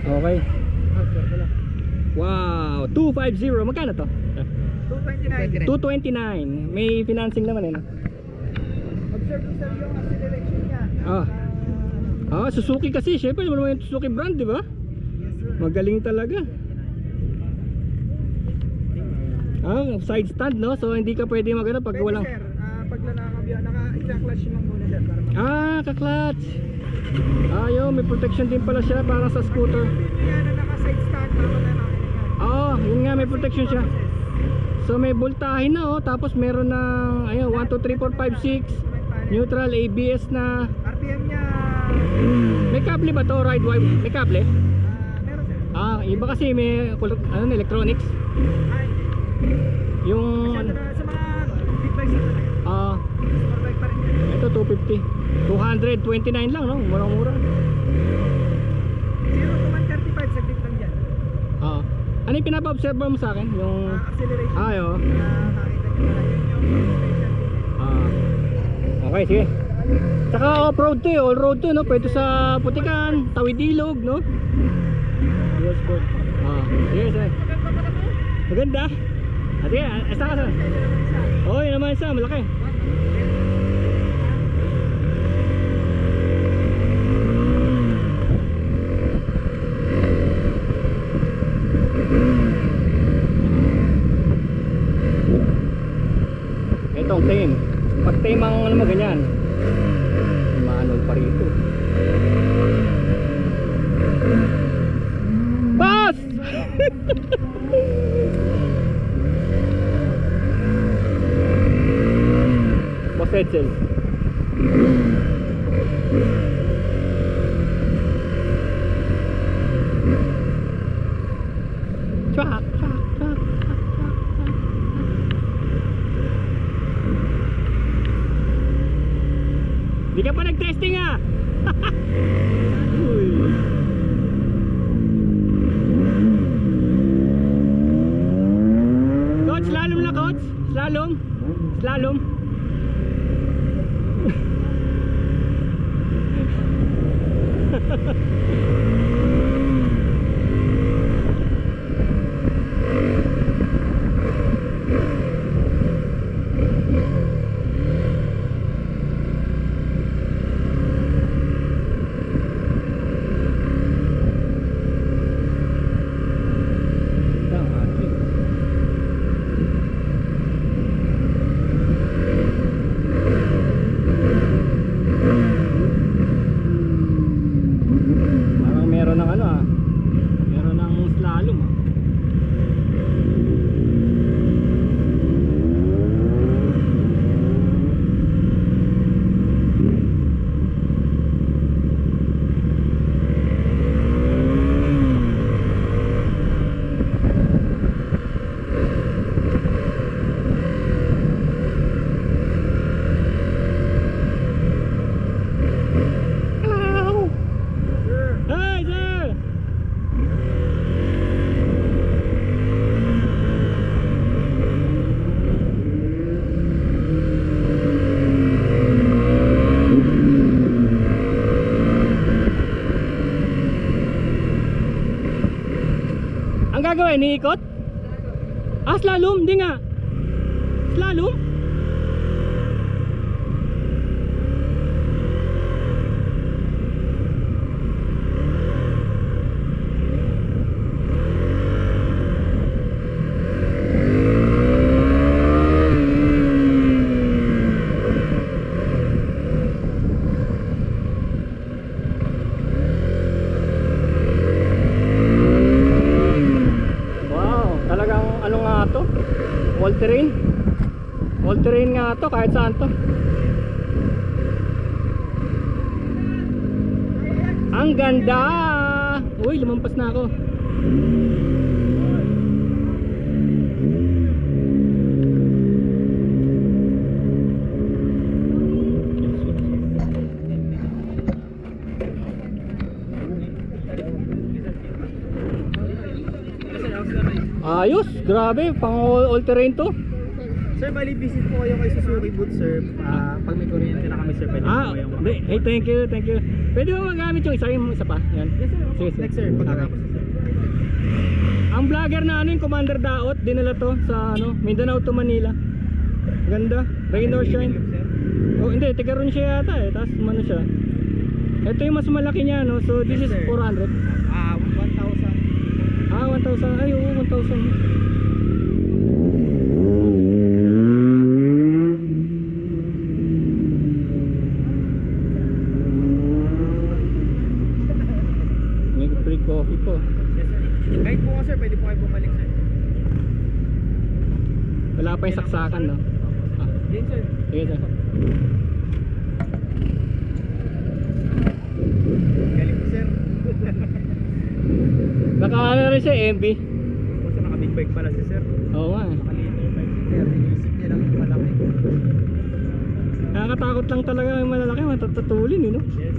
Okay. Wow, 250. Magkano to? 229. 229. May financing naman eh, no? Observe ko sir yung acceleration niya. Suzuki kasi, syempre naman yung Suzuki brand, di ba? Yes sir. Magaling talaga. Side stand, no? So hindi ka pwede magano pag Pwede walang. sir, pag nakakabya, naka-clutch lang muna sir para Ka-clutch. Yun, may protection din pala siya parang sa scooter. Yan na naka-side stand, tama na namin. Yun nga, may protection siya. So may voltahe na, tapos meron ng ayun, 1, 2, 3, 4, 5, 6 neutral, ABS na. RPM niya, May kable ba to? Ride wire? May kable? meron sir. Iba kasi may electronics. Ay, Yung masyado na sa mga big bikes na talaga. Small bike pa rin yan. Ito 250. 229 lang, no? Murang-mura. 0 to 135, saglit lang dyan. Ano yung pinapa-observe mo sa akin? Yung Acceleration. oo. Nakita nyo na yun yung special. Okay, sige. Tsaka off-road to, all-road to, no? Pwede sa Putikan, Tawid Ilog, no? Yes, po. Sige, sige. Maganda. Sige, asa ka sa? Yun naman isa, malaki. Itong tame. Pag tame ang ano mo ganyan, maanol pa rito. Boss! Boss Edsel. Chwak, chwak, chwak. Di ka pa nag-testing Uy. Coach, slalom na coach. Slalom. Slalom. Parang meron ng meron ng slalom Hello! Hi, sir! Ang gagawin, iikot? Slalom? Hindi nga. Slalom? Wow, talagang ano nga to? All terrain? All terrain nga to, kahit saan to. Ang ganda! Uy, lumampas na ako. Ayos, grabe, pang all terrain to. Sir, bali visit po kayo kay Suzuki booth, sir. Pag may kuryente na kami, sir, pwede po kayong Hindi. Hey, thank you, thank you. Pwede mo magamit yung isa pa? Yan. Yes, sir. Sige, sige. Next, sir. Pagkatapos, sir. Ang vlogger na ano yung Commander Daot, dinala to sa ano, Mindanao to Manila. Ganda, rain or shine. Oh, hindi, tiga ron siya yata eh. Tapos ano siya. Ito yung mas malaki niya, no. So this is 400. 1,000. 1,000. Ay, oo, 1,000. May free coffee po. Yes, sir. Kahit po sir, pwede po kayo bumalik, sir. Wala pa yung saksakan, no. Yes, sir. Sige, sir. Galing po, sir. Naka-ano rin siya, MB. Kasi naka-big bike pala si sir. Oo nga eh. Naka-little bike si sir. Inisip niya lang yung malaki. Nakakatakot lang talaga yung malalaki, matatutulin eh, no? Yes.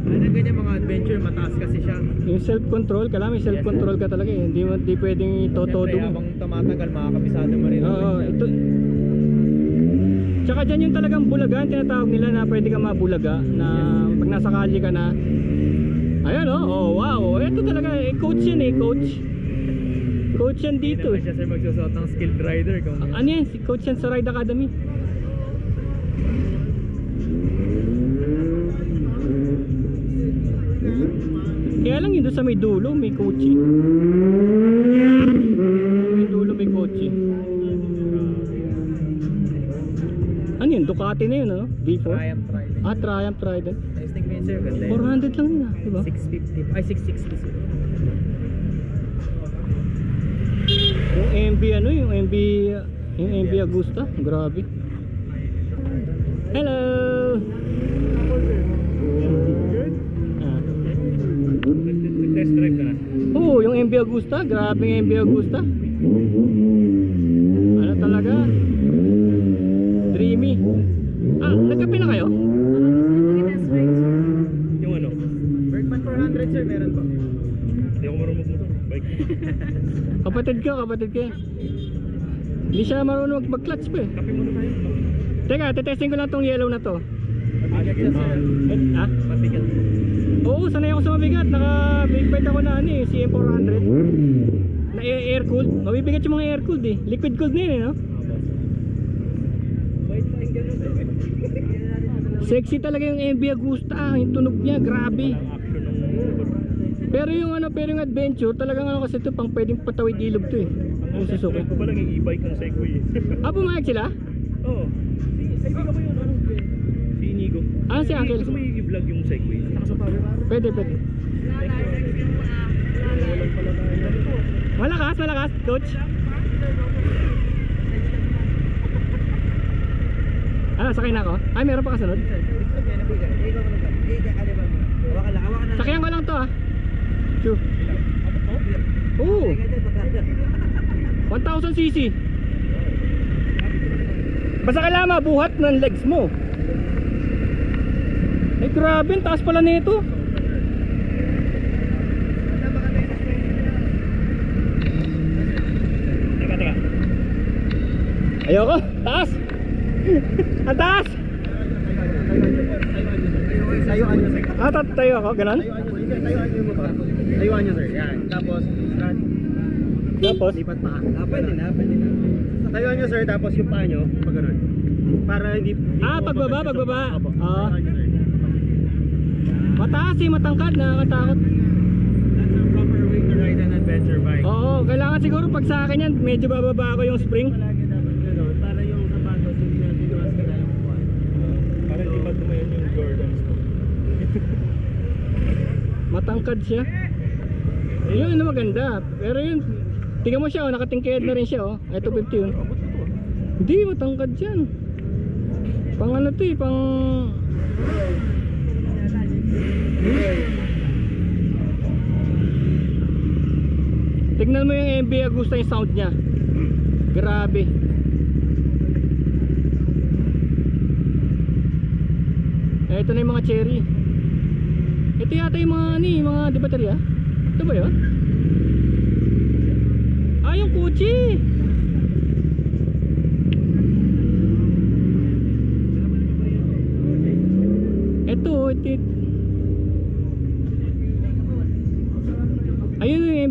Ano ganyan mga adventure, mataas kasi siya. Yung self-control, kailangan may self-control ka talaga eh. Hindi pwedeng itotodo Siyempre, mo. habang tumatagal, makakabisado mo rin. Oo, ito. Tsaka dyan yung talagang bulagan, tinatawag nila na pwede ka mabulaga na pag nasa kalye ka na. Ayan oh wow, ito talaga eh, coach yan eh, coach. Coach yan dito Hindi naman eh. siya sir magsusuot ng skilled rider. Kung Ano yan, si coach yan sa Ride Academy. Kaya lang yun doon sa may dulo, may coach eh. May dulo, may coach eh. Ano yun, Ducati na yun ano? V4? Triumph rider. Triumph Trident. Testing mo yun sir, ganda yun. 400 lang yun ah, diba? 650, ay 660 sir. Yung MB ano, yung MB Agusta, grabe. Hello! Good? Ah. Test drive ka na? Oo, yung MB Agusta, grabe yung MB Agusta. Ano talaga? Dreamy. Nagkape na kayo? Yung ano? Bergman 400 sir, meron po. Hindi ako marunong magmotor. Bike. Kapatid ko. Hindi siya marunong mag-clutch pa eh. Kape muna tayo. Teka, tetesting ko lang tong yellow na to. Mabigat siya sir. Mabigat. Oo, sanay ako sa mabigat. Naka-big bite ako na ano eh, CM400. Na air-cooled. Mabibigat yung mga air-cooled eh. Liquid-cooled na yun eh, no? Sexy talaga yung MB Agusta, yung tunog niya, grabe. Pero yung adventure, talagang ano kasi ito, pang pwedeng patawid ilog to eh. Yung Suzuki. Ko pa lang yung e-bike ng Segway. Pumayag sila? Oo. Kaibigan ko yun, si Inigo. Si Uncle. Gusto mo i-vlog yung Segway? Naka sa power. Pwede. Malakas, coach. Sakay na ako? Ay, meron pa kasunod? Sakyan ko lang to ah. Sure. Oo. 1,000cc. Basta kailangan mabuhat ng legs mo. Ay grabe, ang taas pala nito. Teka. Ayoko, taas. Ang taas. Tayuan nyo sir. Tayo ako, ganun. Tayuan nyo sir. Yan. Tapos, start. Tapos, Lipat pa. Pwede na. Tayuan nyo sir, tapos yung paa nyo, pag ganun. Para hindi... pagbaba. Opo. Oo. Tayuan nyo, sir. Mataas matangkad, nakakatakot. That's a proper way to ride an adventure bike. Oo, kailangan siguro pag sa akin yan, medyo bababa ko yung spring. Palagi dapat gano'n, para yung sapatos hindi na tinuwas ka na yung buwan. Para hindi pa tumayon yung Jordans mo. Matangkad siya. Yun na maganda. Pero yun, tingnan mo siya, nakatingkayad na rin siya. Ay, 250 yun. Hindi, matangkad yan. Pang ano to eh, pang... Tignan mo yung MB Agusta yung sound niya. Grabe. Ito na yung mga cherry. Ito yata yung mga mga di baterya. Ito ba yun? Yung Kuchi.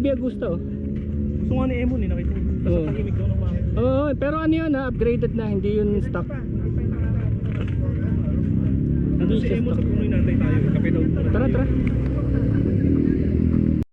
MV Agusta oh. Gusto nga ni Emon eh, nakita mo. Basta Oo. tahimik daw ng bakit. Oo, pero ano yun upgraded na, hindi yun stock. Nandun si siya Emon stock. sa puno yung nantay tayo. Kape daw. Tara, tara.